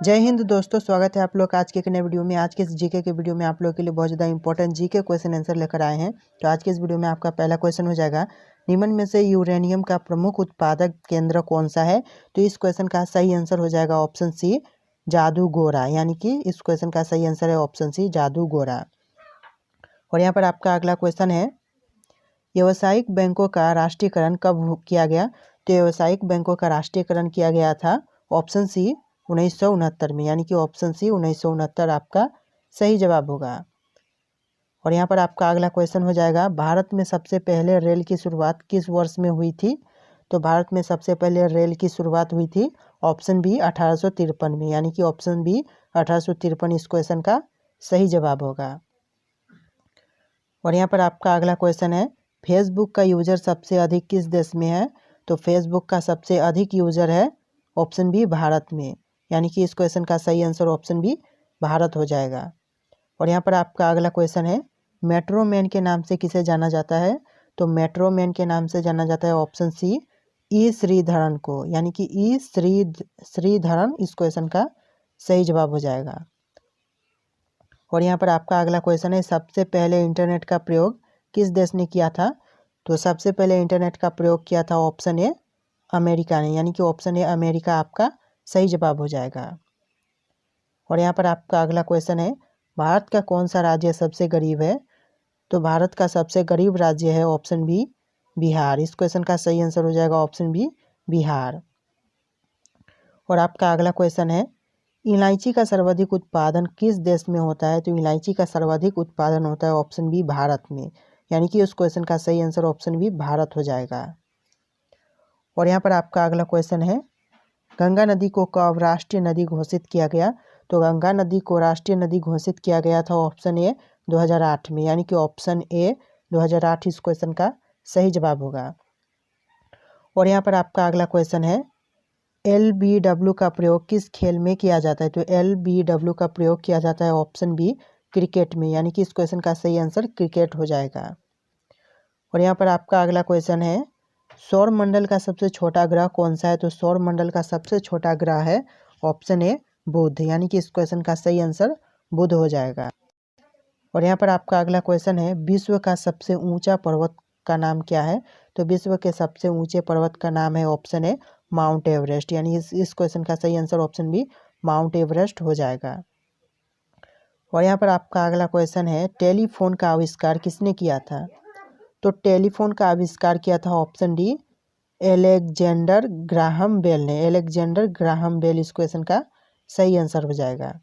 जय हिंद दोस्तों, स्वागत है आप लोग का आज के एक नए वीडियो में। आज के इस जीके के वीडियो में आप लोगों के लिए बहुत ज़्यादा इंपॉर्टेंट जीके क्वेश्चन आंसर लेकर आए हैं। तो आज के इस वीडियो में आपका पहला क्वेश्चन हो जाएगा, निम्न में से यूरेनियम का प्रमुख उत्पादक केंद्र कौन सा है। तो इस क्वेश्चन का सही आंसर हो जाएगा ऑप्शन सी, जादूगोरा। यानी कि इस क्वेश्चन का सही आंसर है ऑप्शन सी, जादूगोरा। और यहाँ पर आपका अगला क्वेश्चन है, व्यावसायिक बैंकों का राष्ट्रीयकरण कब किया गया। तो व्यावसायिक बैंकों का राष्ट्रीयकरण किया गया था ऑप्शन सी 1969 में। यानी कि ऑप्शन सी 1969 आपका सही जवाब होगा। और यहाँ पर आपका अगला क्वेश्चन हो जाएगा, भारत में सबसे पहले रेल की शुरुआत किस वर्ष में हुई थी। तो भारत में सबसे पहले रेल की शुरुआत हुई थी ऑप्शन बी 1853 में। यानी कि ऑप्शन बी 1853 इस क्वेश्चन का सही जवाब होगा। और यहाँ पर आपका अगला क्वेश्चन है, फेसबुक का यूजर सबसे अधिक किस देश में है। तो फेसबुक का सबसे अधिक यूजर है ऑप्शन बी भारत में। यानी कि इस क्वेश्चन का सही आंसर ऑप्शन बी भारत हो जाएगा। और यहाँ पर आपका अगला क्वेश्चन है, मेट्रो मैन के नाम से किसे जाना जाता है। तो मेट्रो मैन के नाम से जाना जाता है ऑप्शन सी ई श्रीधरन को। यानी कि ई श्रीधरन इस क्वेश्चन का सही जवाब हो जाएगा। और यहाँ पर आपका अगला क्वेश्चन है, सबसे पहले इंटरनेट का प्रयोग किस देश ने किया था। तो सबसे पहले इंटरनेट का प्रयोग किया था ऑप्शन ए अमेरिका ने। यानी कि ऑप्शन ए अमेरिका आपका सही जवाब हो जाएगा। और यहाँ पर आपका अगला क्वेश्चन है, भारत का कौन सा राज्य सबसे गरीब है। तो भारत का सबसे गरीब राज्य है ऑप्शन बी बिहार। इस क्वेश्चन का सही आंसर हो जाएगा ऑप्शन बी बिहार। और आपका अगला क्वेश्चन है, इलायची का सर्वाधिक उत्पादन किस देश में होता है। तो इलायची का सर्वाधिक उत्पादन होता है ऑप्शन बी भारत में। यानी कि उस क्वेश्चन का सही आंसर ऑप्शन बी भारत हो जाएगा। और यहाँ पर आपका अगला क्वेश्चन है, गंगा नदी को कब राष्ट्रीय नदी घोषित किया गया। तो गंगा नदी को राष्ट्रीय नदी घोषित किया गया था ऑप्शन ए 2008 में। यानी कि ऑप्शन ए 2008 इस क्वेश्चन का सही जवाब होगा। और यहाँ पर आपका अगला क्वेश्चन है, LBW का प्रयोग किस खेल में किया जाता है। तो LBW का प्रयोग किया जाता है ऑप्शन बी क्रिकेट में। यानी कि इस क्वेश्चन का सही आंसर क्रिकेट हो जाएगा। और यहाँ पर आपका अगला क्वेश्चन है, सौर मंडल का सबसे छोटा ग्रह कौन सा है। तो सौर मंडल का सबसे छोटा ग्रह है ऑप्शन ए बुध। यानी कि इस क्वेश्चन का सही आंसर बुध हो जाएगा। और यहाँ पर आपका अगला क्वेश्चन है, विश्व का सबसे ऊंचा पर्वत का नाम क्या है। तो विश्व के सबसे ऊंचे पर्वत का नाम है ऑप्शन ए माउंट एवरेस्ट। यानी इस क्वेश्चन का सही answer option B Mount Everest हो जाएगा। और यहाँ पर आपका अगला क्वेश्चन है, टेलीफोन का आविष्कार किसने किया था। तो टेलीफोन का आविष्कार किया था option D Alexander Graham Bell ने। एलेक्जेंडर ग्राहम बेल इस क्वेश्चन का सही आंसर हो जाएगा।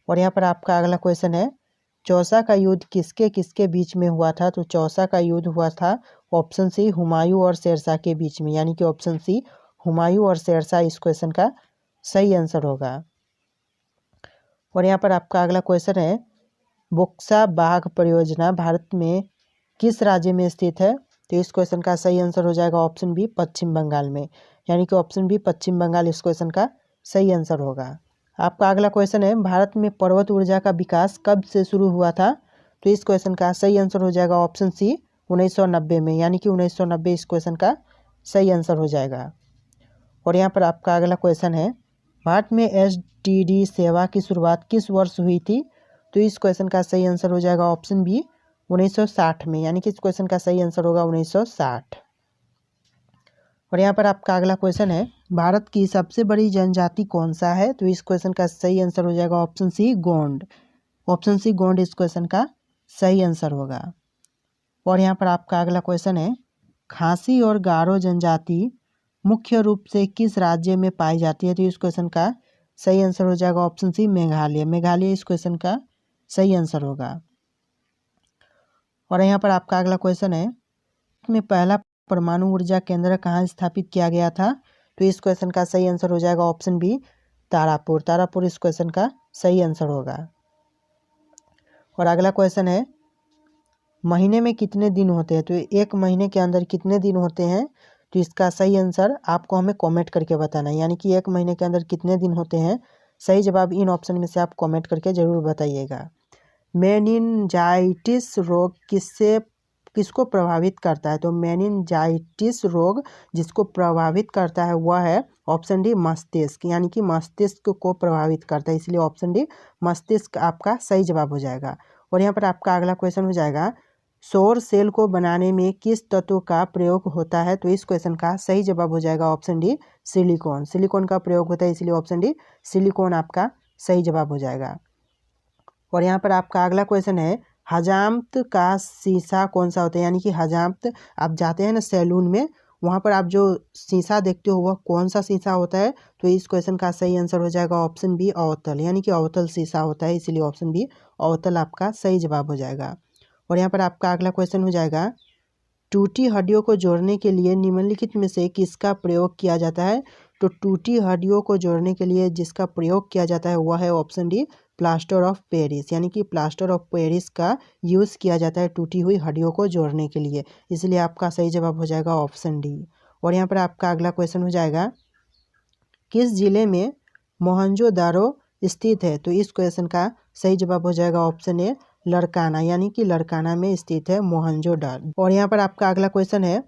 और यहाँ पर आपका अगला क्वेश्चन है, चौसा का युद्ध किसके किसके बीच में हुआ था। तो चौसा का युद्ध हुआ था ऑप्शन सी हुमायूं और शेरशाह के बीच में। यानी कि ऑप्शन सी हुमायूं और शेरशाह इस क्वेश्चन का सही आंसर होगा। और यहाँ पर आपका अगला क्वेश्चन है, बुक्सा बाघ परियोजना भारत में किस राज्य में स्थित है। तो इस क्वेश्चन का सही आंसर हो जाएगा ऑप्शन बी पश्चिम बंगाल में। यानी कि ऑप्शन बी पश्चिम बंगाल इस क्वेश्चन का सही आंसर होगा। आपका अगला क्वेश्चन है, भारत में पर्वत ऊर्जा का विकास कब से शुरू हुआ था। तो इस क्वेश्चन का सही आंसर हो जाएगा ऑप्शन सी 1990 में। यानी कि 1990 इस क्वेश्चन का सही आंसर हो जाएगा। और यहाँ पर आपका अगला क्वेश्चन है, भारत में STD सेवा की शुरुआत किस वर्ष हुई थी। तो इस क्वेश्चन का सही आंसर हो जाएगा ऑप्शन बी 1960 में। यानी कि इस क्वेश्चन का सही आंसर होगा 1960। और यहाँ पर आपका अगला क्वेश्चन है, भारत की सबसे बड़ी जनजाति कौन सा है। तो इस क्वेश्चन का सही आंसर हो जाएगा option C Gond. Option C Gond इस क्वेश्चन का सही आंसर होगा। और यहाँ पर आपका अगला क्वेश्चन है, खासी और गारो जनजाति मुख्य रूप से किस राज्य में पाई जाती है। तो इस क्वेश्चन का सही आंसर हो जाएगा ऑप्शन सी मेघालय। मेघालय इस क्वेश्चन का सही आंसर होगा। और यहाँ पर आपका अगला क्वेश्चन है, में पहला परमाणु ऊर्जा केंद्र कहाँ स्थापित किया गया था। तो इस क्वेश्चन का सही आंसर हो जाएगा ऑप्शन बी तारापुर। तारापुर इस क्वेश्चन का सही आंसर होगा। और अगला क्वेश्चन है, महीने में कितने दिन होते हैं। तो एक महीने के अंदर कितने दिन होते हैं। तो इसका सही आंसर आपको हमें कमेंट करके बताना है। यानी कि एक महीने के अंदर कितने दिन होते हैं। सही जवाब इन ऑप्शन में से आप कमेंट करके ज़रूर बताइएगा। मेनिनजाइटिस रोग किससे किसको प्रभावित करता है? तो मेनिंजाइटिस रोग जिसको प्रभावित करता है वह है ऑप्शन डी मस्तिष्क, यानी कि मस्तिष्क को प्रभावित करता है, इसलिए ऑप्शन डी मस्तिष्क आपका सही जवाब हो जाएगा। और यहाँ पर आपका अगला क्वेश्चन हो जाएगा, सौर सेल को बनाने में किस तत्व का प्रयोग होता है? तो इस क्वेश्चन का सही जवाब हो जाएगा ऑप्शन डी सिलिकॉन। सिलिकॉन का प्रयोग होता है, इसलिए ऑप्शन डी सिलिकॉन आपका सही जवाब हो जाएगा। और यहाँ पर आपका अगला क्वेश्चन है, हजामत का शीशा कौन सा होता है? यानी कि हजामत, आप जाते हैं ना सैलून में, वहाँ पर आप जो शीशा देखते हो वह कौन सा शीशा होता है? तो इस क्वेश्चन का सही आंसर हो जाएगा ऑप्शन बी अवतल, यानी कि अवतल शीशा होता है, इसीलिए ऑप्शन बी अवतल आपका सही जवाब हो जाएगा। और यहाँ पर आपका अगला क्वेश्चन हो जाएगा, टूटी हड्डियों को जोड़ने के लिए निम्नलिखित में से किसका प्रयोग किया जाता है? तो टूटी हड्डियों को जोड़ने के लिए जिसका प्रयोग किया जाता है वह है option D plaster of Paris, यानी कि प्लास्टर ऑफ पेरिस का यूज़ किया जाता है टूटी हुई हड्डियों को जोड़ने के लिए, इसलिए आपका सही जवाब हो जाएगा ऑप्शन डी। और यहाँ पर आपका अगला क्वेश्चन हो जाएगा, किस जिले में मोहनजोदारो स्थित है? तो इस क्वेश्चन का सही जवाब हो जाएगा ऑप्शन ए लड़काना, यानी कि लड़काना में स्थित है मोहनजोदारो। और यहाँ पर आपका अगला क्वेश्चन है,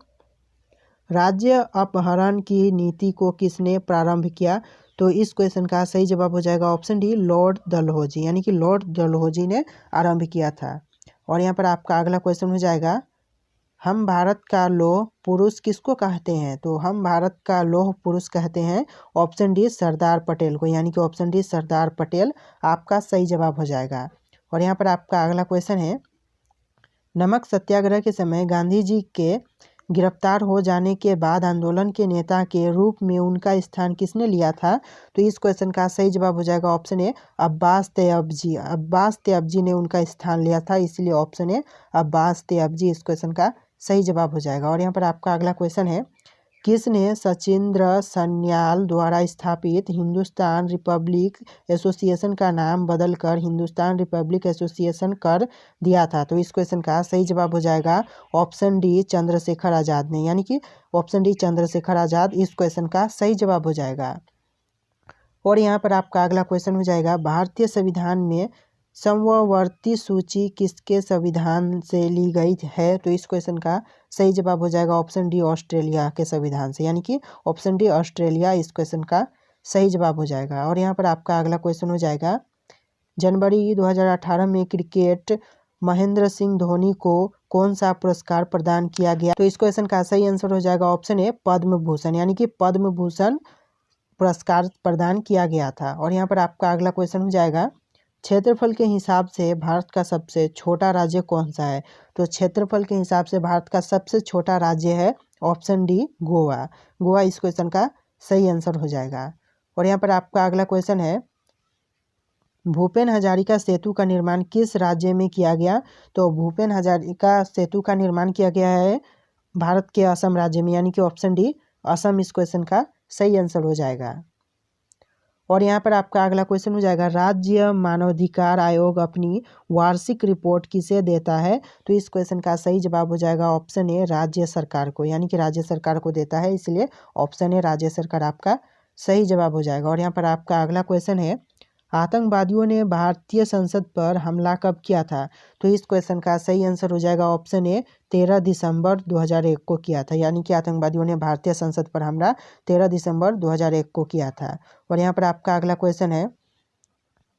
राज्य अपहरण की नीति को किसने प्रारंभ किया? तो इस क्वेश्चन का सही जवाब हो जाएगा ऑप्शन डी लॉर्ड डलहौजी, यानी कि लॉर्ड डलहौजी ने आरंभ किया था। और यहाँ पर आपका अगला क्वेश्चन हो जाएगा, हम भारत का लौह पुरुष किसको कहते हैं? तो हम भारत का लौह पुरुष कहते हैं ऑप्शन डी सरदार पटेल को, यानी कि ऑप्शन डी सरदार पटेल आपका सही जवाब हो जाएगा। और यहाँ पर आपका अगला क्वेश्चन है, नमक सत्याग्रह के समय गांधी जी के गिरफ्तार हो जाने के बाद आंदोलन के नेता के रूप में उनका स्थान किसने लिया था? तो इस क्वेश्चन का सही जवाब हो जाएगा ऑप्शन ए अब्बास तैयबजी। अब्बास तैयबजी ने उनका स्थान लिया था, इसलिए ऑप्शन ए अब्बास तैयबजी इस क्वेश्चन का सही जवाब हो जाएगा। और यहाँ पर आपका अगला क्वेश्चन है, किसने सचिंद्र सन्याल द्वारा स्थापित हिंदुस्तान रिपब्लिक एसोसिएशन का नाम बदलकर हिंदुस्तान रिपब्लिक एसोसिएशन कर दिया था? तो इस क्वेश्चन का सही जवाब हो जाएगा ऑप्शन डी चंद्रशेखर आज़ाद ने, यानी कि ऑप्शन डी चंद्रशेखर आज़ाद इस क्वेश्चन का सही जवाब हो जाएगा। और यहाँ पर आपका अगला क्वेश्चन हो जाएगा, भारतीय संविधान में समवर्ती सूची किसके संविधान से ली गई है? तो इस क्वेश्चन का सही जवाब हो जाएगा ऑप्शन डी ऑस्ट्रेलिया के संविधान से, यानी कि ऑप्शन डी ऑस्ट्रेलिया इस क्वेश्चन का सही जवाब हो जाएगा। और यहाँ पर आपका अगला क्वेश्चन हो जाएगा, जनवरी 2018 में क्रिकेट महेंद्र सिंह धोनी को कौन सा पुरस्कार प्रदान किया गया? तो इस क्वेश्चन का सही आंसर हो जाएगा ऑप्शन ए पद्म भूषण, यानी कि पद्म भूषण पुरस्कार प्रदान किया गया था। और यहाँ पर आपका अगला क्वेश्चन हो जाएगा, क्षेत्रफल के हिसाब से भारत का सबसे छोटा राज्य कौन सा है? तो क्षेत्रफल के हिसाब से भारत का सबसे छोटा राज्य है ऑप्शन डी गोवा। गोवा इस क्वेश्चन का सही आंसर हो जाएगा। और यहाँ पर आपका अगला क्वेश्चन है, भूपेन हजारिका सेतु का निर्माण किस राज्य में किया गया? तो भूपेन हजारिका सेतु का निर्माण किया गया है भारत के असम राज्य में, यानी कि ऑप्शन डी असम इस क्वेश्चन का सही आंसर हो जाएगा। और यहाँ पर आपका अगला क्वेश्चन हो जाएगा, राज्य मानवाधिकार आयोग अपनी वार्षिक रिपोर्ट किसे देता है? तो इस क्वेश्चन का सही जवाब हो जाएगा ऑप्शन ए राज्य सरकार को, यानी कि राज्य सरकार को देता है, इसलिए ऑप्शन ए राज्य सरकार आपका सही जवाब हो जाएगा। और यहाँ पर आपका अगला क्वेश्चन है, आतंकवादियों ने भारतीय संसद पर हमला कब किया था? तो इस क्वेश्चन का सही आंसर हो जाएगा ऑप्शन ए 13 दिसंबर 2001 को किया था, यानी कि आतंकवादियों ने भारतीय संसद पर हमला 13 दिसंबर 2001 को किया था। और यहाँ पर आपका अगला क्वेश्चन है,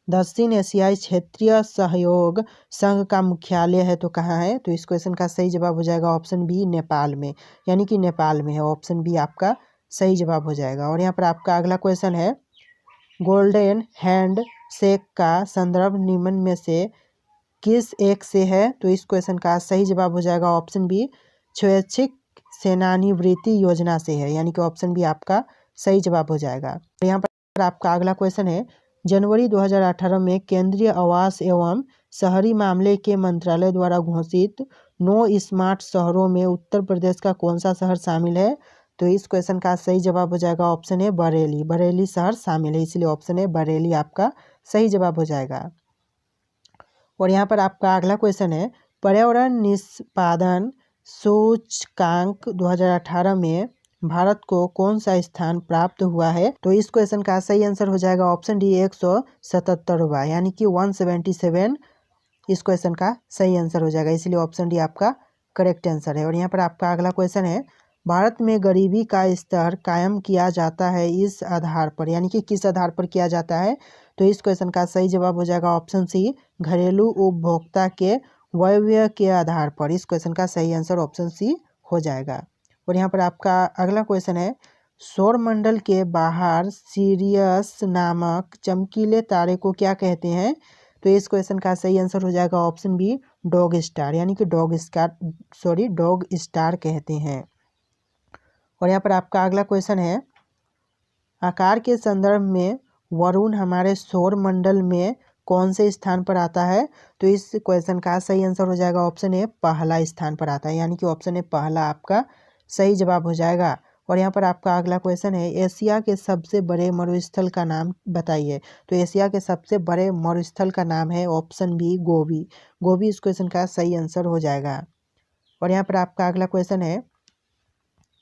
दक्षिण एशियाई क्षेत्रीय सहयोग संघ का मुख्यालय है तो कहाँ है? तो इस क्वेश्चन का सही जवाब हो जाएगा ऑप्शन बी नेपाल में, यानी कि नेपाल में है, ऑप्शन बी आपका सही जवाब हो जाएगा। और यहाँ पर आपका अगला क्वेश्चन है, गोल्डन हैंड शेक का संदर्भ निम्न में से किस एक से है? तो इस क्वेश्चन का सही जवाब हो जाएगा ऑप्शन बी स्वैच्छिक सेनानिवृत्ति योजना से है, यानी कि ऑप्शन बी आपका सही जवाब हो जाएगा। यहाँ पर आपका अगला क्वेश्चन है, जनवरी 2018 में केंद्रीय आवास एवं शहरी मामले के मंत्रालय द्वारा घोषित 9 स्मार्ट शहरों में उत्तर प्रदेश का कौन सा शहर शामिल है? तो इस क्वेश्चन का सही जवाब हो जाएगा ऑप्शन ए बरेली। बरेली शहर शामिल है, इसलिए ऑप्शन ए बरेली आपका सही जवाब हो जाएगा। और यहाँ पर आपका अगला क्वेश्चन है, पर्यावरण निष्पादन सूचकांक 2018 में भारत को कौन सा स्थान प्राप्त हुआ है? तो इस क्वेश्चन का सही आंसर हो जाएगा ऑप्शन डी 177वां, यानी कि 177 इस क्वेश्चन का सही आंसर हो जाएगा, इसलिए ऑप्शन डी आपका करेक्ट आंसर है। और यहाँ पर आपका अगला क्वेश्चन है, भारत में गरीबी का स्तर कायम किया जाता है इस आधार पर, यानी कि किस आधार पर किया जाता है। तो इस क्वेश्चन का सही जवाब हो जाएगा ऑप्शन सी, घरेलू उपभोक्ता के व्यय के आधार पर। इस क्वेश्चन का सही आंसर ऑप्शन सी हो जाएगा। और यहाँ पर आपका अगला क्वेश्चन है, सौरमंडल के बाहर सीरियस नामक चमकीले तारे को क्या कहते हैं। तो इस क्वेश्चन का सही आंसर हो जाएगा ऑप्शन बी, डॉग स्टार, यानी कि डॉग स्टार कहते हैं। और यहाँ पर आपका अगला क्वेश्चन है, आकार के संदर्भ में वरुण हमारे सौर मंडल में कौन से स्थान पर आता है। तो इस क्वेश्चन का सही आंसर हो जाएगा ऑप्शन ए, पहला स्थान पर आता है, यानी कि ऑप्शन ए पहला आपका सही जवाब हो जाएगा। और यहाँ पर आपका अगला क्वेश्चन है, एशिया के सबसे बड़े मरुस्थल का नाम बताइए। तो एशिया के सबसे बड़े मरुस्थल का नाम है ऑप्शन बी, गोबी। गोबी इस क्वेश्चन का सही आंसर हो जाएगा। और यहाँ पर आपका अगला क्वेश्चन है,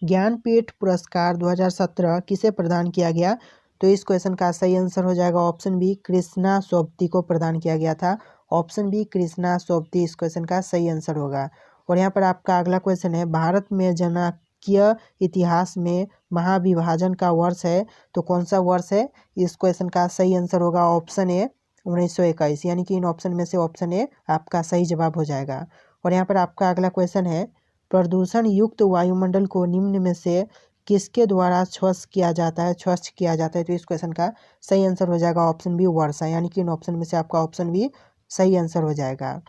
ज्ञानपीठ पुरस्कार 2017 किसे प्रदान किया गया। तो इस क्वेश्चन का सही आंसर हो जाएगा ऑप्शन बी, कृष्णा सोबती को प्रदान किया गया था। ऑप्शन बी, कृष्णा सोबती इस क्वेश्चन का सही आंसर होगा। और यहाँ पर आपका अगला क्वेश्चन है, भारत में जनाक्य इतिहास में महाविभाजन का वर्ष है। तो कौन सा वर्ष है। इस क्वेश्चन का सही आंसर होगा ऑप्शन ए, 1921, यानी कि इन ऑप्शन में से ऑप्शन ए आपका सही जवाब हो जाएगा। और यहाँ पर आपका अगला क्वेश्चन है, प्रदूषण युक्त वायुमंडल को निम्न में से किसके द्वारा स्वच्छ किया जाता है। तो इस क्वेश्चन का सही आंसर हो जाएगा ऑप्शन बी, वर्षा, यानी कि इन ऑप्शन में से आपका ऑप्शन बी सही आंसर हो जाएगा।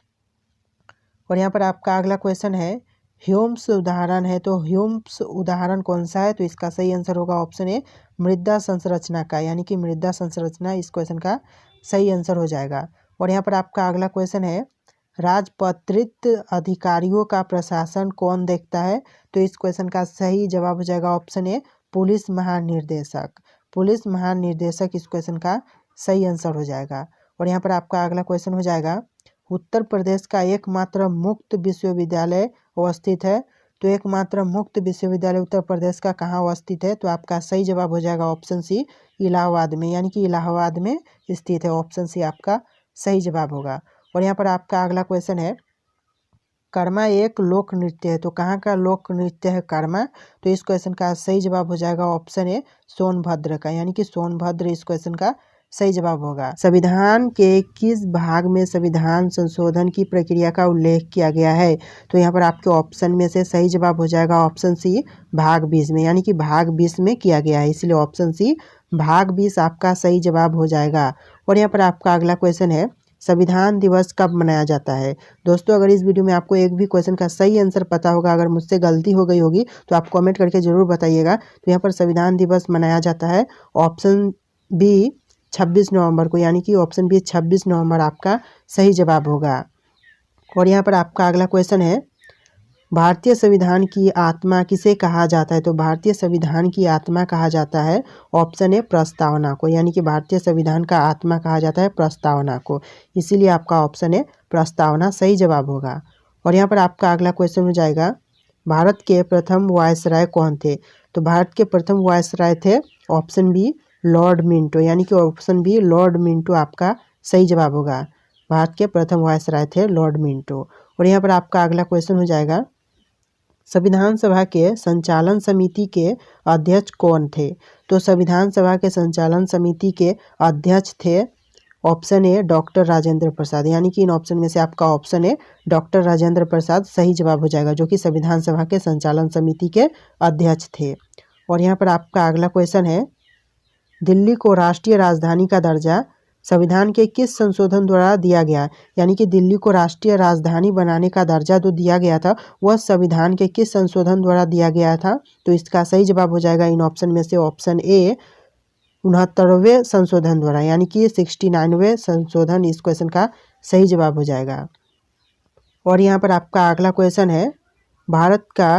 और यहाँ पर आपका अगला क्वेश्चन है, ह्यूम्स उदाहरण है। तो ह्यूम्स उदाहरण कौन सा है। तो इसका सही आंसर होगा ऑप्शन ए, मृदा संरचना का, यानी कि मृदा संरचना इस क्वेश्चन का सही आंसर हो जाएगा। और यहाँ पर आपका अगला क्वेश्चन है, राजपत्रित अधिकारियों का प्रशासन कौन देखता है। तो इस क्वेश्चन का सही जवाब हो जाएगा ऑप्शन ए, पुलिस महानिर्देशक। पुलिस महानिर्देशक इस क्वेश्चन का सही आंसर हो जाएगा। और यहाँ पर आपका अगला क्वेश्चन हो जाएगा, उत्तर प्रदेश का एकमात्र मुक्त विश्वविद्यालय अवस्थित है। तो एकमात्र मुक्त विश्वविद्यालय उत्तर प्रदेश का कहाँ अवस्थित है। तो आपका सही जवाब हो जाएगा ऑप्शन सी, इलाहाबाद में, यानी कि इलाहाबाद में स्थित है। ऑप्शन सी आपका सही जवाब होगा। और यहाँ पर आपका अगला क्वेश्चन है, कर्मा एक लोक नृत्य है। तो कहाँ का लोक नृत्य है कर्मा। तो इस क्वेश्चन का सही जवाब हो जाएगा ऑप्शन ए, सोनभद्र का, यानी कि सोनभद्र इस क्वेश्चन का सही जवाब होगा। संविधान के किस भाग में संविधान संशोधन की प्रक्रिया का उल्लेख किया गया है। तो यहाँ पर आपके ऑप्शन में से सही जवाब हो जाएगा ऑप्शन सी, भाग 20 में, यानी कि भाग 20 में किया गया है, इसलिए ऑप्शन सी भाग 20 आपका सही जवाब हो जाएगा। और यहाँ पर आपका अगला क्वेश्चन है, संविधान दिवस कब मनाया जाता है। दोस्तों अगर इस वीडियो में आपको एक भी क्वेश्चन का सही आंसर पता होगा, अगर मुझसे गलती हो गई होगी तो आप कमेंट करके जरूर बताइएगा। तो यहाँ पर संविधान दिवस मनाया जाता है ऑप्शन बी 26 नवंबर को, यानी कि ऑप्शन बी 26 नवंबर आपका सही जवाब होगा। और यहाँ पर आपका अगला क्वेश्चन है, भारतीय संविधान की आत्मा किसे कहा जाता है। तो भारतीय संविधान की आत्मा कहा जाता है ऑप्शन ए, प्रस्तावना को, यानी कि भारतीय संविधान का आत्मा कहा जाता है प्रस्तावना को, इसीलिए आपका ऑप्शन ए, प्रस्तावना सही जवाब होगा। और यहाँ पर आपका अगला क्वेश्चन हो जाएगा, भारत के प्रथम वायसराय कौन थे। तो भारत के प्रथम वायसराय थे ऑप्शन बी, लॉर्ड मिंटो, यानी कि ऑप्शन बी लॉर्ड मिंटो आपका सही जवाब होगा। भारत के प्रथम वायसराय थे लॉर्ड मिंटो। और यहाँ पर आपका अगला क्वेश्चन हो जाएगा, संविधान सभा के संचालन समिति के अध्यक्ष कौन थे। तो संविधान सभा के संचालन समिति के अध्यक्ष थे option A, doctor Rajendra Prasad, यानी कि इन ऑप्शन में से आपका option A, doctor Rajendra Prasad सही जवाब हो जाएगा, जो कि संविधान सभा के संचालन समिति के अध्यक्ष थे। और यहाँ पर आपका अगला क्वेश्चन है, दिल्ली को राष्ट्रीय राजधानी का दर्जा संविधान के किस संशोधन द्वारा दिया गया। यानी कि दिल्ली को राष्ट्रीय राजधानी बनाने का दर्जा जो दिया गया था वह संविधान के किस संशोधन द्वारा दिया गया था। तो इसका सही जवाब हो जाएगा इन ऑप्शन में से ऑप्शन ए, 69वें संशोधन द्वारा, यानी कि 69वें संशोधन इस क्वेश्चन का सही जवाब हो जाएगा। और यहाँ पर आपका अगला क्वेश्चन है, भारत का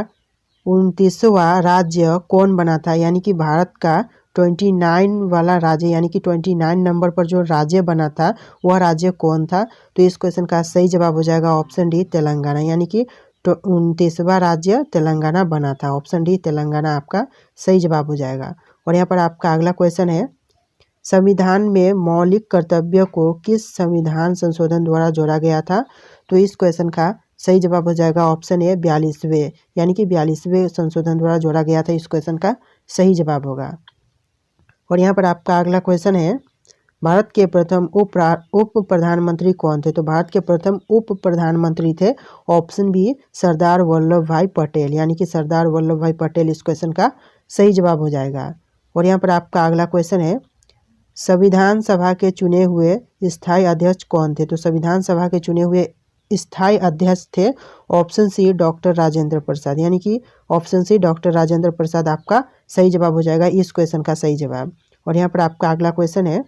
29वां राज्य कौन बना था। यानी कि भारत का 29 वाला राज्य, यानी कि 29 नंबर पर जो राज्य बना था वह राज्य कौन था। तो इस क्वेश्चन का सही जवाब हो जाएगा ऑप्शन डी, तेलंगाना, यानी कि 29वां राज्य तेलंगाना बना था। ऑप्शन डी तेलंगाना आपका सही जवाब हो जाएगा। और यहाँ पर आपका अगला क्वेश्चन है, संविधान में मौलिक कर्तव्य को किस संविधान संशोधन द्वारा जोड़ा गया था। तो इस क्वेश्चन का सही जवाब हो जाएगा ऑप्शन ए 42वें, यानी कि 42वें संशोधन द्वारा जोड़ा गया था। इस क्वेश्चन का सही जवाब होगा। और यहाँ पर आपका अगला क्वेश्चन है, भारत के प्रथम उप प्रधानमंत्री कौन थे? तो भारत के प्रथम उप प्रधानमंत्री थे ऑप्शन बी सरदार वल्लभ भाई पटेल, यानी कि सरदार वल्लभ भाई पटेल इस क्वेश्चन का सही जवाब हो जाएगा। और यहाँ पर आपका अगला क्वेश्चन है, संविधान सभा के चुने हुए स्थायी अध्यक्ष कौन थे? तो संविधान सभा के चुने हुए स्थायी अध्यक्ष थे option C doctor Rajendra Prasad, यानी कि option C doctor Rajendra Prasad आपका सही जवाब हो जाएगा इस क्वेश्चन का सही जवाब। और यहाँ पर आपका अगला क्वेश्चन है,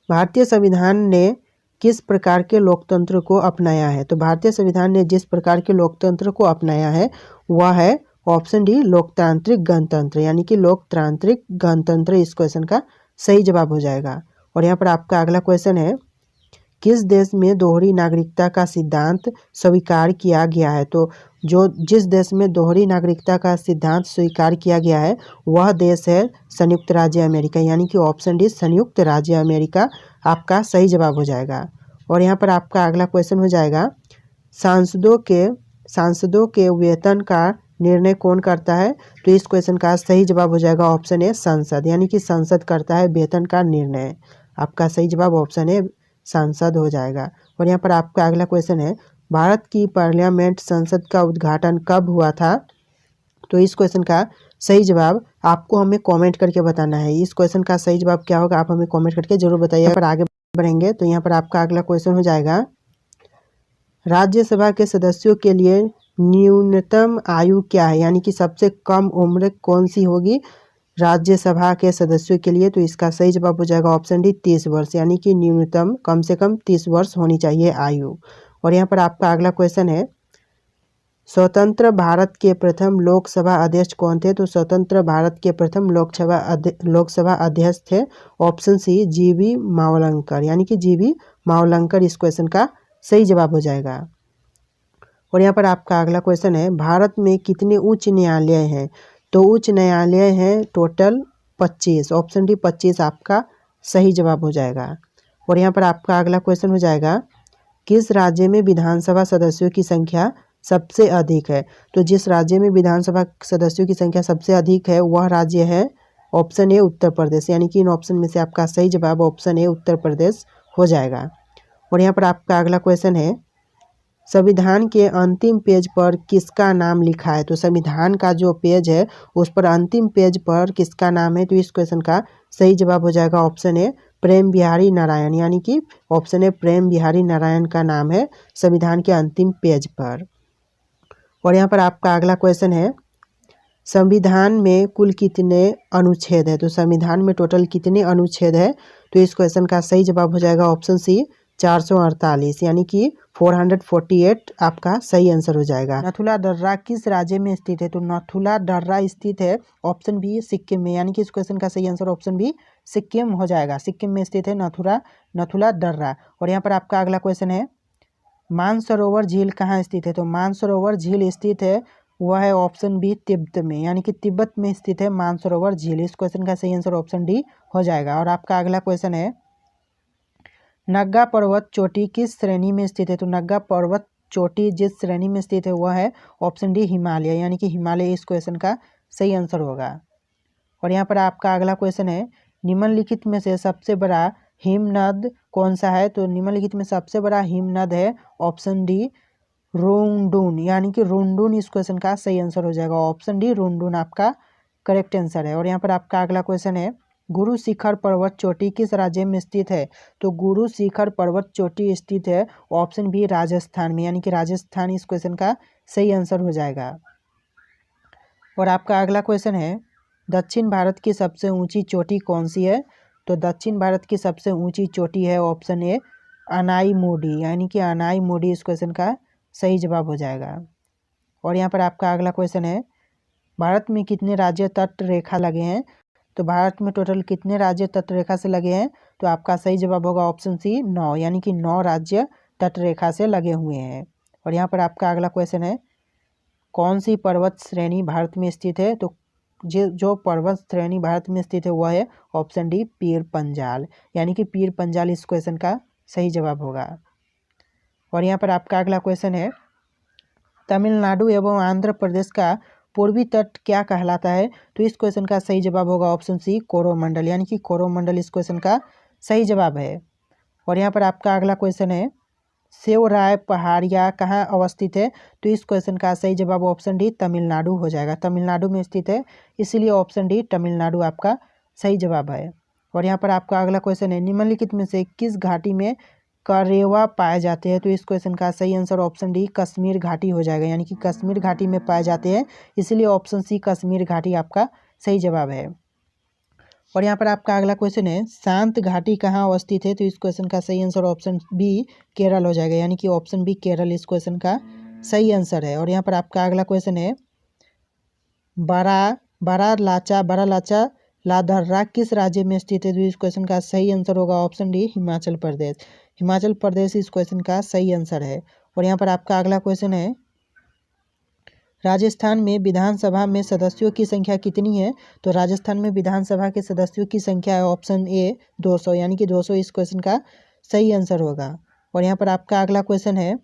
भारतीय संविधान ने किस प्रकार के लोकतंत्र को अपनाया है? तो भारतीय संविधान ने जिस प्रकार के लोकतंत्र को अपनाया है वह है ऑप्शन डी लोकतांत्रिक गणतंत्र, यानी कि लोकतांत्रिक गणतंत्र इस क्वेश्चन का सही जवाब हो जाएगा। और यहाँ पर आपका अगला क्वेश्चन है, किस देश में दोहरी नागरिकता का सिद्धांत स्वीकार किया गया है? तो जिस देश में दोहरी नागरिकता का सिद्धांत स्वीकार किया गया है वह देश है संयुक्त राज्य अमेरिका, यानी कि ऑप्शन डी संयुक्त राज्य अमेरिका आपका सही जवाब हो जाएगा। और यहाँ पर आपका अगला क्वेश्चन हो जाएगा, सांसदों के वेतन का निर्णय कौन करता है? तो इस क्वेश्चन का सही जवाब हो जाएगा ऑप्शन ए संसद, यानी कि संसद करता है वेतन का निर्णय। आपका सही जवाब ऑप्शन ए सांसद हो जाएगा। और यहाँ पर आपका अगला क्वेश्चन है, भारत की पार्लियामेंट संसद का उद्घाटन कब हुआ था? तो इस क्वेश्चन का सही जवाब आपको हमें कमेंट करके बताना है। इस क्वेश्चन का सही जवाब क्या होगा आप हमें कमेंट करके जरूर बताइए। यहाँ पर आगे बढ़ेंगे तो यहाँ पर आपका अगला क्वेश्चन हो जाएगा, राज्यसभा के सदस्यों के लिए न्यूनतम आयु क्या है? यानी कि सबसे कम उम्र कौन सी होगी राज्यसभा के सदस्यों के लिए? तो इसका सही जवाब हो जाएगा ऑप्शन डी 30 वर्ष, यानी कि न्यूनतम कम से कम 30 वर्ष होनी चाहिए आयु। और यहाँ पर आपका अगला क्वेश्चन है, स्वतंत्र भारत के प्रथम लोकसभा अध्यक्ष कौन थे? तो स्वतंत्र भारत के प्रथम लोकसभा अध्यक्ष थे ऑप्शन सी जीवी मावलंकर, यानी कि जीवी मावलंकर इस क्वेश्चन का सही जवाब हो जाएगा। और यहाँ पर आपका अगला क्वेश्चन है, भारत में कितने उच्च न्यायालय हैं? तो उच्च न्यायालय हैं टोटल 25, ऑप्शन डी 25 आपका सही जवाब हो जाएगा। और यहाँ पर आपका अगला क्वेश्चन हो जाएगा, किस राज्य में विधानसभा सदस्यों की संख्या सबसे अधिक है? तो जिस राज्य में विधानसभा सदस्यों की संख्या सबसे अधिक है वह राज्य है ऑप्शन ए उत्तर प्रदेश, यानी कि इन ऑप्शन में से आपका सही जवाब ऑप्शन ए उत्तर प्रदेश हो जाएगा। और यहाँ पर आपका अगला क्वेश्चन है, संविधान के अंतिम पेज पर किसका नाम लिखा है? तो संविधान का जो पेज है उस पर अंतिम पेज पर किसका नाम है? तो इस क्वेश्चन का सही जवाब हो जाएगा ऑप्शन ए प्रेम बिहारी नारायण, यानी कि ऑप्शन ए प्रेम बिहारी नारायण का नाम है संविधान के अंतिम पेज पर। और यहाँ पर आपका अगला क्वेश्चन है, संविधान में कुल कितने अनुच्छेद है? तो संविधान में टोटल कितने अनुच्छेद है? तो इस क्वेश्चन का सही जवाब हो जाएगा ऑप्शन सी 448, यानी कि 448 आपका सही आंसर हो जाएगा। नथुला दर्रा किस राज्य में स्थित है? तो नथुला दर्रा स्थित है ऑप्शन बी सिक्किम में, यानी कि इस क्वेश्चन का सही आंसर ऑप्शन बी सिक्किम हो जाएगा। सिक्किम में स्थित है नथुला दर्रा। और यहाँ पर आपका अगला क्वेश्चन है, मानसरोवर झील कहाँ स्थित है? तो मानसरोवर झील स्थित है वह है ऑप्शन बी तिब्बत में, यानी कि तिब्बत में स्थित है मानसरोवर झील। इस क्वेश्चन का सही आंसर ऑप्शन डी हो जाएगा। और आपका अगला क्वेश्चन है, नग्गा पर्वत चोटी किस श्रेणी में स्थित है? तो नग्गा पर्वत चोटी जिस श्रेणी में स्थित है वह है ऑप्शन डी हिमालय, यानी कि हिमालय इस क्वेश्चन का सही आंसर होगा। और यहाँ पर आपका अगला क्वेश्चन है, निम्नलिखित में से सबसे बड़ा हिमनद कौन सा है? तो निम्नलिखित में सबसे बड़ा हिमनद है ऑप्शन डी रुंगडुन, यानी कि रुंगडुन इस क्वेश्चन का सही आंसर हो जाएगा। ऑप्शन डी रुंगडुन आपका करेक्ट आंसर है। और यहाँ पर आपका अगला क्वेश्चन है, गुरु शिखर पर्वत चोटी किस राज्य में स्थित है? तो गुरु शिखर पर्वत चोटी स्थित है ऑप्शन बी राजस्थान में, यानी कि राजस्थान इस क्वेश्चन का सही आंसर हो जाएगा। और आपका अगला क्वेश्चन है, दक्षिण भारत की सबसे ऊंची चोटी कौन सी है? तो दक्षिण भारत की सबसे ऊंची चोटी है ऑप्शन ए अनाईमुडी, यानी कि अनाईमुडी इस क्वेश्चन का सही जवाब हो जाएगा। और यहाँ पर आपका अगला क्वेश्चन है, भारत में कितने राज्य तट रेखा लगे हैं? तो भारत में टोटल कितने राज्य तट रेखा से लगे हैं? तो आपका सही जवाब होगा ऑप्शन सी 9, यानी कि 9 राज्य तट रेखा से लगे हुए हैं। और यहाँ पर आपका अगला क्वेश्चन है, कौन सी पर्वत श्रेणी भारत में स्थित है? तो जो पर्वत श्रेणी भारत में स्थित है वह है ऑप्शन डी पीर पंजाल, यानी कि पीर पंजाल इस क्वेश्चन का सही जवाब होगा। और यहाँ पर आपका अगला क्वेश्चन है, तमिलनाडु एवं आंध्र प्रदेश का पूर्वी तट क्या कहलाता है? तो इस क्वेश्चन का सही जवाब होगा ऑप्शन सी, कोरोमंडल, यानी कि कोरोमंडल इस क्वेश्चन का सही जवाब है। और यहाँ पर आपका अगला क्वेश्चन है, सेवराय पहाड़िया कहाँ अवस्थित है? तो इस क्वेश्चन का सही जवाब ऑप्शन डी, तमिलनाडु हो जाएगा। तमिलनाडु में स्थित है, इसीलिए ऑप्शन डी तमिलनाडु आपका सही जवाब है। और यहाँ पर आपका अगला क्वेश्चन है, निम्नलिखित में से किस घाटी में करेवा पाए जाते हैं? तो इस क्वेश्चन का सही आंसर ऑप्शन डी, कश्मीर घाटी हो जाएगा, यानी कि कश्मीर घाटी में पाए जाते हैं, इसलिए ऑप्शन सी कश्मीर घाटी आपका सही जवाब है। और यहाँ पर आपका अगला क्वेश्चन है, शांत घाटी कहाँ अवस्थित है? तो इस क्वेश्चन का सही आंसर ऑप्शन बी, केरल हो जाएगा, यानी कि ऑप्शन बी केरल इस क्वेश्चन का सही आंसर है। और यहाँ पर आपका अगला क्वेश्चन है, बारालाचा लादर्रा किस राज्य में स्थित है? तो इस क्वेश्चन का सही आंसर होगा ऑप्शन डी, हिमाचल प्रदेश। हिमाचल प्रदेश इस क्वेश्चन का सही आंसर है। और यहाँ पर आपका अगला क्वेश्चन है, राजस्थान में विधानसभा में सदस्यों की संख्या कितनी है? तो राजस्थान में विधानसभा के सदस्यों की संख्या है ऑप्शन ए 200, यानी कि 200 इस क्वेश्चन का सही आंसर होगा। और यहाँ पर आपका अगला क्वेश्चन है,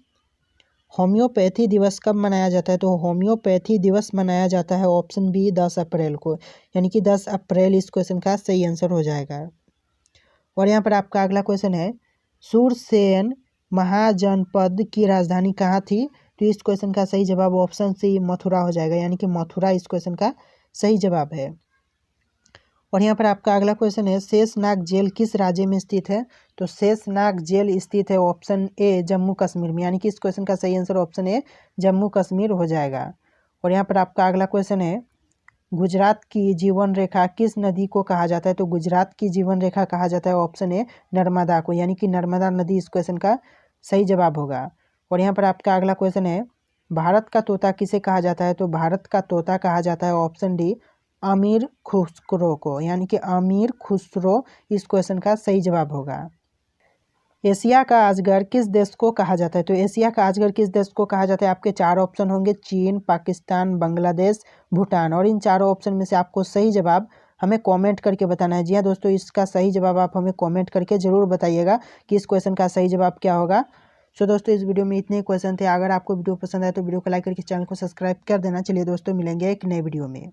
होम्योपैथी दिवस कब मनाया जाता है? तो होम्योपैथी दिवस मनाया जाता है ऑप्शन बी 10 अप्रैल को, यानी कि 10 अप्रैल इस क्वेश्चन का सही आंसर हो जाएगा। और यहाँ पर आपका अगला क्वेश्चन है, सूरसेन महाजनपद की राजधानी कहाँ थी? तो इस क्वेश्चन का सही जवाब ऑप्शन सी मथुरा हो जाएगा, यानी कि मथुरा इस क्वेश्चन का सही जवाब है। और यहाँ पर आपका अगला क्वेश्चन है, शेषनाग जेल किस राज्य में स्थित है? तो शेषनाग जेल स्थित है ऑप्शन ए जम्मू कश्मीर में, यानी कि इस क्वेश्चन का सही answer option A Jammu Kashmir हो जाएगा। और यहाँ पर आपका अगला क्वेश्चन है, गुजरात की जीवन रेखा किस नदी को कहा जाता है? तो गुजरात की जीवन रेखा कहा जाता है ऑप्शन ए नर्मदा को, यानी कि नर्मदा नदी इस क्वेश्चन का सही जवाब होगा। और यहाँ पर आपका अगला क्वेश्चन है, भारत का तोता किसे कहा जाता है? तो भारत का तोता कहा जाता है ऑप्शन डी अमीर खुसरो को, यानी कि अमीर खुसरो इस क्वेश्चन का सही जवाब होगा। एशिया का अजगर किस देश को कहा जाता है? तो एशिया का अजगर किस देश को कहा जाता है? आपके 4 ऑप्शन होंगे, चीन, पाकिस्तान, बांग्लादेश, भूटान। और इन चारों ऑप्शन में से आपको सही जवाब हमें कमेंट करके बताना है। जी हाँ दोस्तों, इसका सही जवाब आप हमें कमेंट करके ज़रूर बताइएगा कि इस क्वेश्चन का सही जवाब क्या होगा। सो दोस्तों, इस वीडियो में इतने क्वेश्चन थे। अगर आपको वीडियो पसंद आए तो वीडियो को लाइक करके चैनल को सब्सक्राइब कर देना। चलिए दोस्तों, मिलेंगे एक नए वीडियो में।